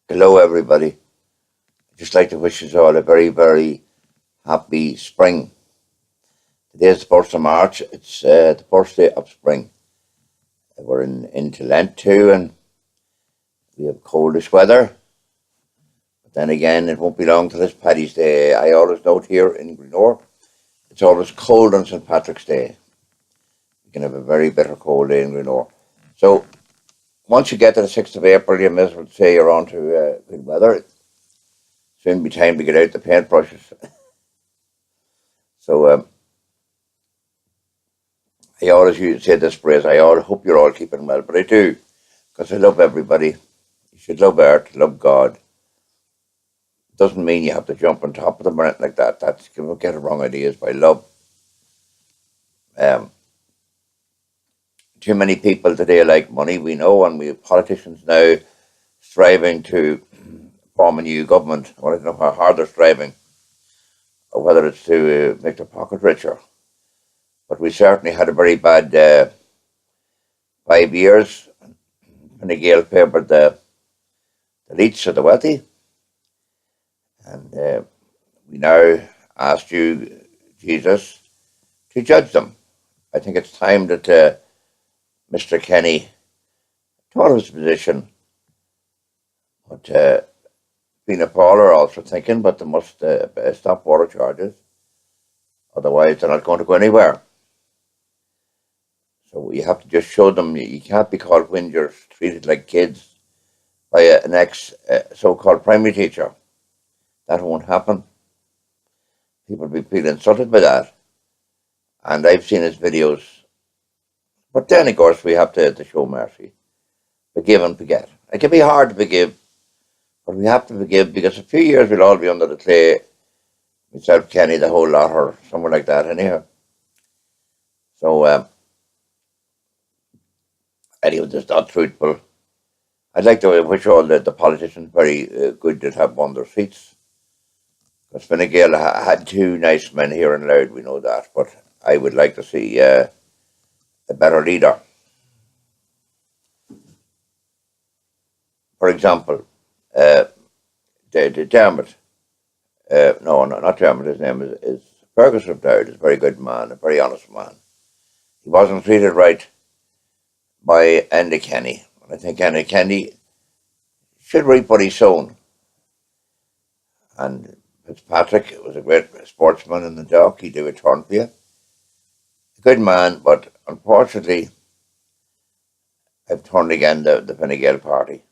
Hello, everybody. I'd just like to wish you all a very, very happy spring. Today is the 1st of March. It's the first day of spring. We're into Lent too, and we have coldish weather. But then again, it won't be long till it's Paddy's Day. I always note here in Greenore, it's always cold on St. Patrick's Day. You can have a very bitter cold day in Greenore. So once you get to the 6th of April, you may as well say you're on to good weather. Soon be time to get out the paintbrushes. So I always used to say this phrase, I all hope you're all keeping well, but I do, because I love everybody. You should love art, love God. Doesn't mean you have to jump on top of them or anything like that. That's, you get the wrong ideas by love. Too many people today like money, we know, and we have politicians now striving to form a new government. I don't know how hard they're striving, or whether it's to make their pocket richer. But we certainly had a very bad 5 years. Fine Gael favoured the elites or the wealthy. And we now ask you, Jesus, to judge them. I think it's time that Mr. Kenny thought of his position. But Fianna Fáil are also thinking, but they must stop water charges. Otherwise, they're not going to go anywhere. So you have to just show them you can't be called whingers, treated like kids by an ex so-called primary teacher. That won't happen. People will feel insulted by that. And I've seen his videos. But then, of course, we have to show mercy. Forgive and forget. It can be hard to forgive, but we have to forgive because a few years we'll all be under the clay. Myself, Kenny, the whole lot, or somewhere like that, anyhow. So, anyway, that's not truthful. I'd like to wish all the politicians very good that have won their seats. Because Fine Gael had two nice men here in Louth, we know that, but I would like to see a better leader. For example, Dermot, no, not Dermot, his name is Ferguson Dowd, is a very good man, a very honest man. He wasn't treated right by Enda Kenny. I think Enda Kenny should reap what he's sown. And Fitzpatrick was a great sportsman in the dock. He did a turn for you. A good man, but unfortunately, I've turned again the Fine Gael party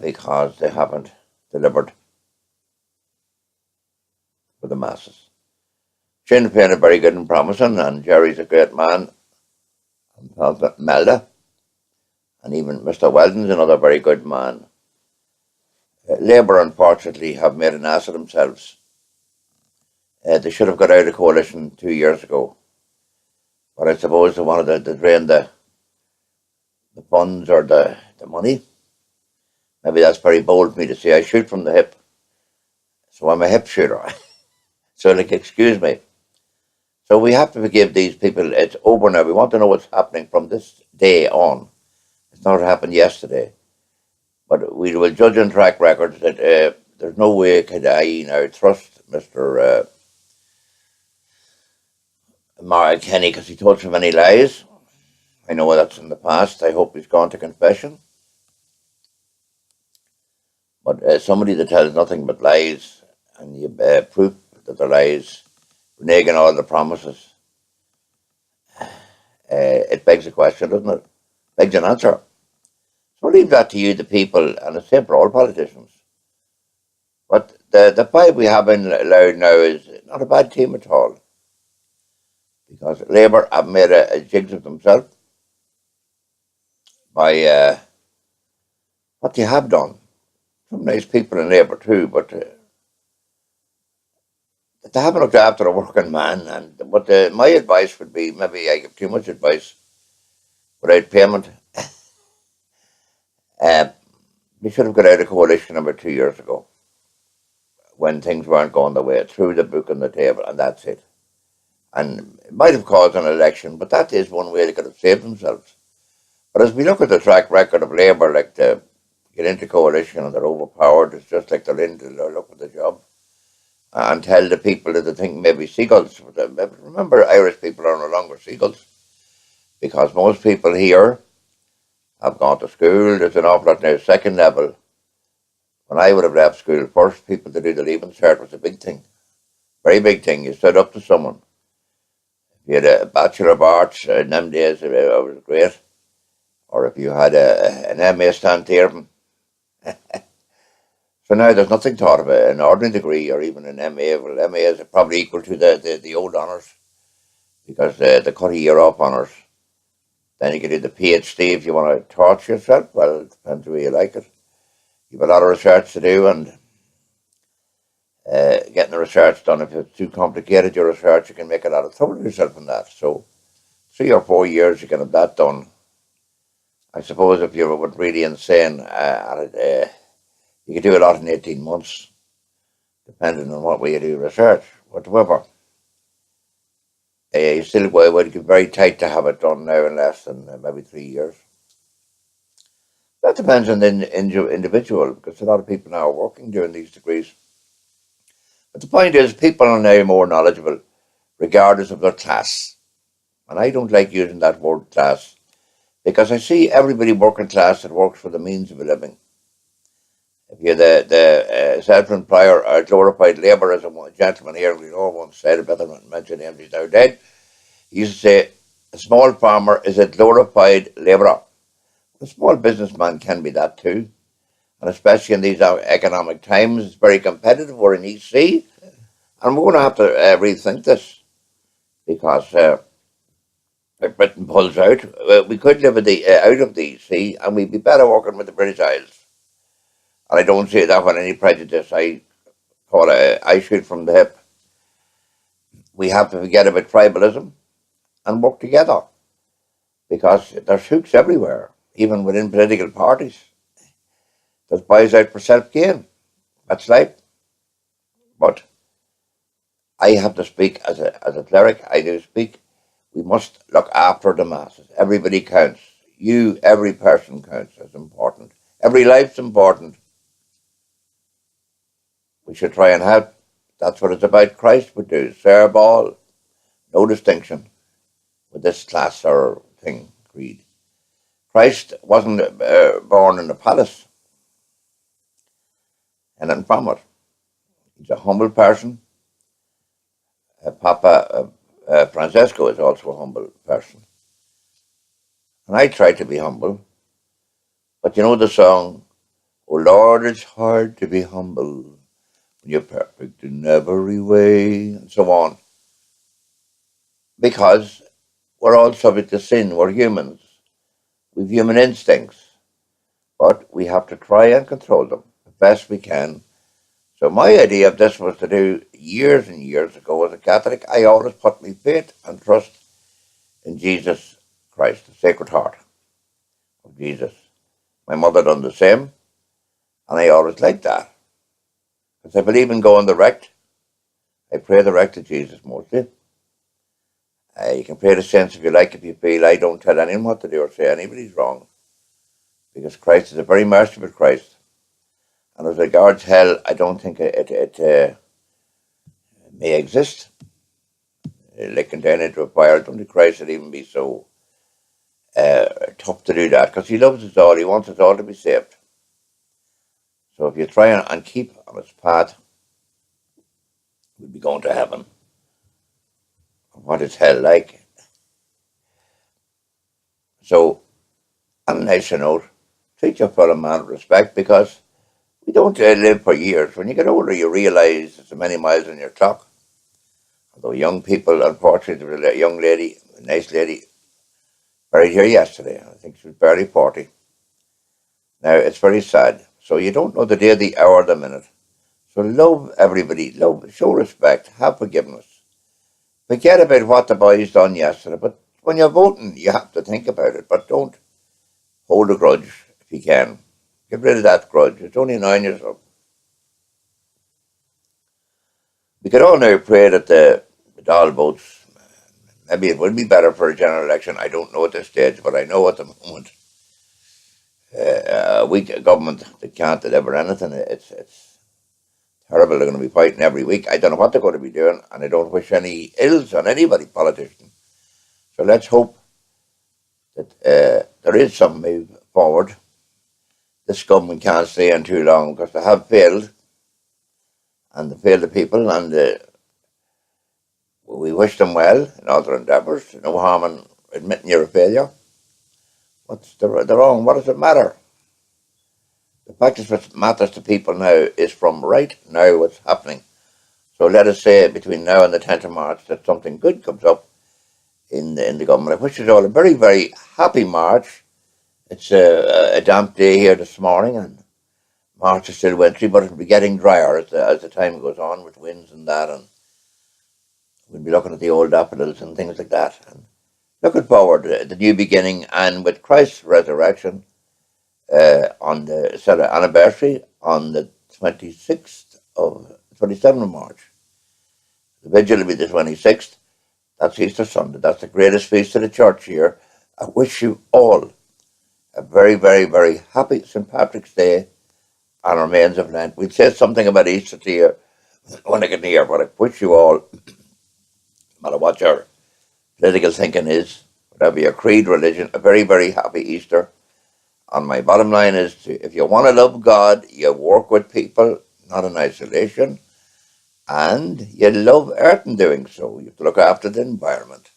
because they haven't delivered for the masses. Sinn Féin are very good and promising, and Jerry's a great man, and Melda, and even Mr. Weldon's another very good man. Labour, unfortunately, have made an ass of themselves. They should have got out of coalition 2 years ago. But I suppose they wanted to drain the funds or the money. Maybe that's very bold of me to say. I shoot from the hip. So I'm a hip shooter. So, excuse me. So we have to forgive these people. It's over now. We want to know what's happening from this day on. It's not what happened yesterday. But we will judge on track records that there's no way could I now trust Mr. Mark Kenny because he told so many lies. I know that's in the past. I hope he's gone to confession. But somebody that tells nothing but lies and you proof that they're lies, reneging all the promises, it begs a question, doesn't it? Begs an answer. So I'll leave that to you, the people, and it's same for all politicians. But the five we have in Louth now is not a bad team at all. Because Labour have made a jigs of themselves by what they have done. Some nice people in Labour too, but they haven't looked after a working man. But my advice would be, maybe I give too much advice without payment. We should have got out of coalition about 2 years ago when things weren't going the way, threw the book on the table, and that's it. And it might have caused an election, but that is one way they could have saved themselves. But as we look at the track record of Labour, like the get into coalition and they're overpowered. It's just like they're look at the job and tell the people that they think maybe seagulls. Remember, Irish people are no longer seagulls because most people here have gone to school. There's an awful lot now. Second level. When I would have left school, first people to do the leaving cert was a big thing, very big thing. You stood up to someone. If you had a Bachelor of Arts in them days, it was great. Or if you had an MA stand here. So now there's nothing taught of an ordinary degree or even an MA. Well, MA is probably equal to the old honours because they cut a year off honours. Then you can do the PhD if you want to torture yourself. Well, it depends the way you like it. You have a lot of research to do, and getting the research done, if it's too complicated, your research, you can make a lot of trouble for yourself in that. So 3 or 4 years, you can have that done. I suppose if you were really insane, you could do a lot in 18 months, depending on what way you do research. Whatever. You still would get very tight to have it done now in less than maybe 3 years. That depends on the individual, because a lot of people now are working doing these degrees. But the point is, people are now more knowledgeable, regardless of their class. And I don't like using that word class, because I see everybody working class that works for the means of a living. If you're the self-employer or glorified labour, as a gentleman here, we all once said, better not mention him, he's now dead, he used to say, a small farmer is a glorified labourer. A small businessman can be that too. And especially in these economic times, it's very competitive. We're in EC, and we're going to have to rethink this because if Britain pulls out, we could live out of the EC, and we'd be better working with the British Isles. And I don't say that with any prejudice. I call it, I shoot from the hip. We have to forget about tribalism and work together because there's hooks everywhere, even within political parties. There's boys out for self-gain. That's life. But I have to speak as a cleric. I do speak. We must look after the masses. Everybody counts. Every person counts. It's important. Every life's important. We should try and help. That's what it's about. Christ would do. Serve all. No distinction with this class or thing, creed. Christ wasn't born in a palace. And then from it. He's a humble person. Papa Francesco is also a humble person. And I try to be humble. But you know the song, "Oh Lord, it's hard to be humble when you're perfect in every way," and so on. Because we're all subject to sin. We're humans. We've human instincts. But we have to try and control them the best we can. So my idea of this was to do years and years ago as a Catholic. I always put my faith and trust in Jesus Christ, the Sacred Heart of Jesus. My mother done the same, and I always liked that. Because I believe in going direct. I pray direct to Jesus mostly. You can pray the saints if you like, if you feel. I don't tell anyone what to do or say anybody's wrong. Because Christ is a very merciful Christ. And as regards hell, I don't think it may exist. Licking down into a fire, I don't think Christ would even be so tough to do that, because he loves us all. He wants us all to be saved. So if you try and keep on his path, we'll be going to heaven. What is hell like? So, on a nicer note, treat your fellow man with respect, because we don't live for years. When you get older, you realise there's so many miles on your clock. Although young people, unfortunately, there was a young lady, a nice lady, buried here yesterday. I think she was barely 40. Now, it's very sad. So you don't know the day, the hour, the minute. So love everybody. Love, show respect, have forgiveness. Forget about what the boys done yesterday. But when you're voting, you have to think about it. But don't hold a grudge if you can. Get rid of that grudge. It's only 9 years old. We could all now pray that the all votes, maybe it would be better for a general election. I don't know at this stage, but I know at the moment A weak government that can't deliver anything. It's terrible. They're going to be fighting every week. I don't know what they're going to be doing, and I don't wish any ills on anybody, politician. So let's hope that there is some move forward. This government can't stay in too long because they have failed, and they failed the people, and we wish them well in all their endeavours. No harm in admitting you're a failure. What's the wrong? What does it matter? The fact is, what matters to people now is from right now what's happening. So let us say between now and the 10th of March that something good comes up in the government. I wish you all a very, very happy March. It's a damp day here this morning, and March is still wintry, but it'll be getting drier as the time goes on with winds and that, and we'll be looking at the old daffodils and things like that. And looking forward to the new beginning, and with Christ's resurrection on the anniversary on the 27th of March. The vigil will be the 26th. That's Easter Sunday. That's the greatest feast of the church here. I wish you all a very, very, very happy St. Patrick's Day and remains of Lent. We'll say something about Easter to you when I get near, but I wish you all, no matter what your political thinking is, whatever your creed, religion, a very, very happy Easter. And my bottom line is, if you want to love God, you work with people, not in isolation, and you love earth in doing so. You have to look after the environment.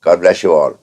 God bless you all.